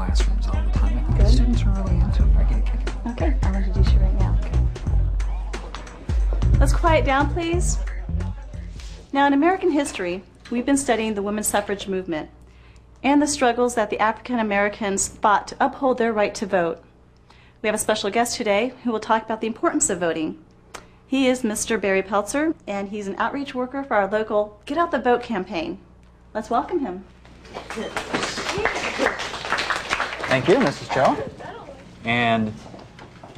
classrooms all the time. The Good. students are really into it. I get a kick out of it. Okay, I'll introduce you right now. Let's quiet down, please. Now, in American history, we've been studying the women's suffrage movement and the struggles that the African Americans fought to uphold their right to vote. We have a special guest today who will talk about the importance of voting. He is Mr. Barry Peltzer, and he's an outreach worker for our local Get Out the Vote campaign. Let's welcome him. Thank you, Mrs. Cho. And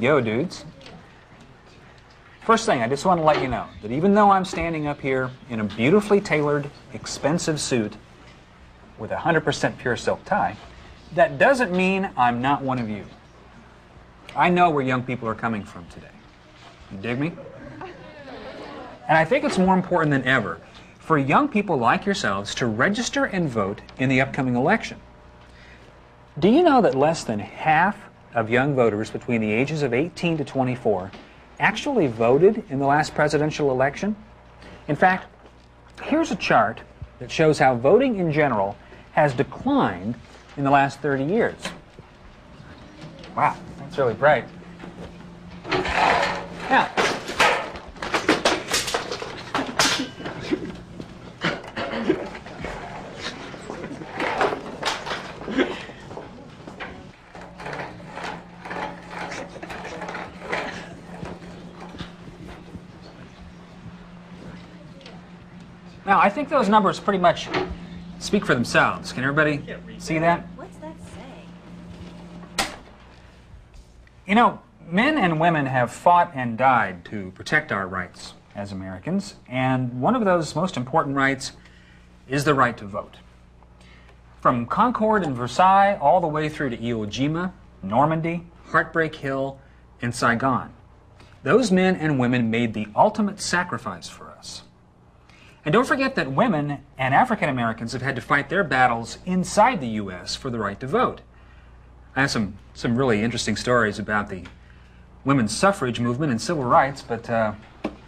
yo, dudes. First thing, I just want to let you know that even though I'm standing up here in a beautifully tailored, expensive suit with a 100% pure silk tie, that doesn't mean I'm not one of you. I know where young people are coming from today. You dig me? And I think it's more important than ever for young people like yourselves to register and vote in the upcoming election. Do you know that less than half of young voters between the ages of 18 to 24 actually voted in the last presidential election? In fact, here's a chart that shows how voting in general has declined in the last 30 years. Wow, that's really bright. Now, I think those numbers pretty much speak for themselves. Can everybody see that? What's that say? You know, men and women have fought and died to protect our rights as Americans, and one of those most important rights is the right to vote. From Concord and Versailles all the way through to Iwo Jima, Normandy, Heartbreak Hill, and Saigon, those men and women made the ultimate sacrifice for us. And don't forget that women and African Americans have had to fight their battles inside the U.S. for the right to vote. I have some really interesting stories about the women's suffrage movement and civil rights, but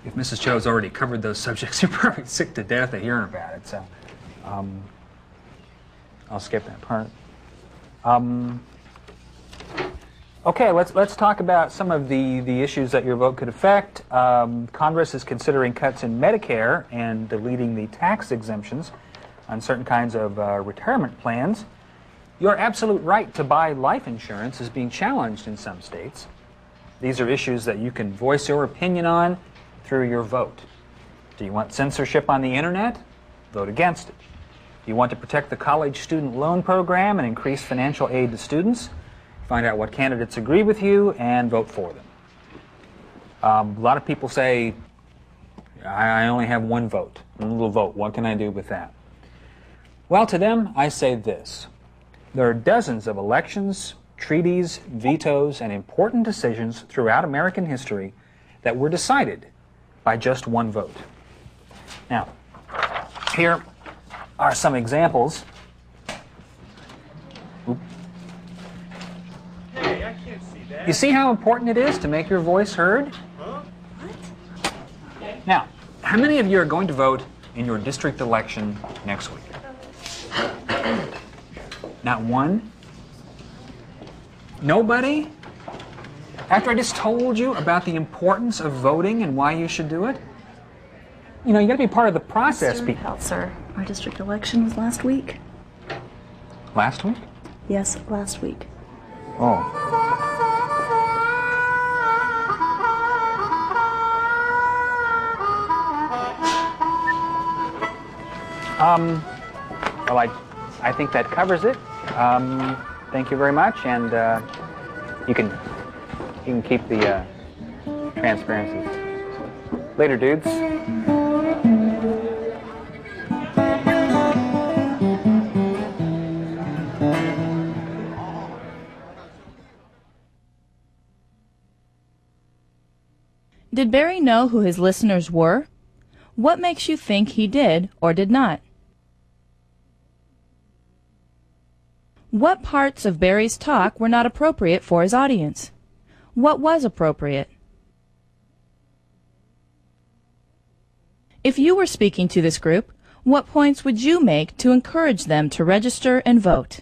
if Mrs. Cho's already covered those subjects, you're probably sick to death of hearing about it, so I'll skip that part. Okay, let's talk about some of the issues that your vote could affect. Congress is considering cuts in Medicare and deleting the tax exemptions on certain kinds of retirement plans. Your absolute right to buy life insurance is being challenged in some states. These are issues that you can voice your opinion on through your vote. Do you want censorship on the internet? Vote against it. Do you want to protect the college student loan program and increase financial aid to students? Find out what candidates agree with you and vote for them. A lot of people say, I only have one vote, one little vote. What can I do with that? Well, to them, I say this. There are dozens of elections, treaties, vetoes, and important decisions throughout American history that were decided by just one vote. Now, here are some examples. Hey, I can't see that. You see how important it is to make your voice heard? Huh? What? Now, how many of you are going to vote in your district election next week? Not one? Nobody? After I just told you about the importance of voting and why you should do it? You know, you got to be part of the process. Mr. Peltzer, our district election was last week. Last week? Yes, last week. Oh. Well, I think that covers it. Thank you very much, and you can keep the transparencies. Later, dudes. Did Barry know who his listeners were? What makes you think he did or did not? What parts of Barry's talk were not appropriate for his audience? What was appropriate? If you were speaking to this group, what points would you make to encourage them to register and vote?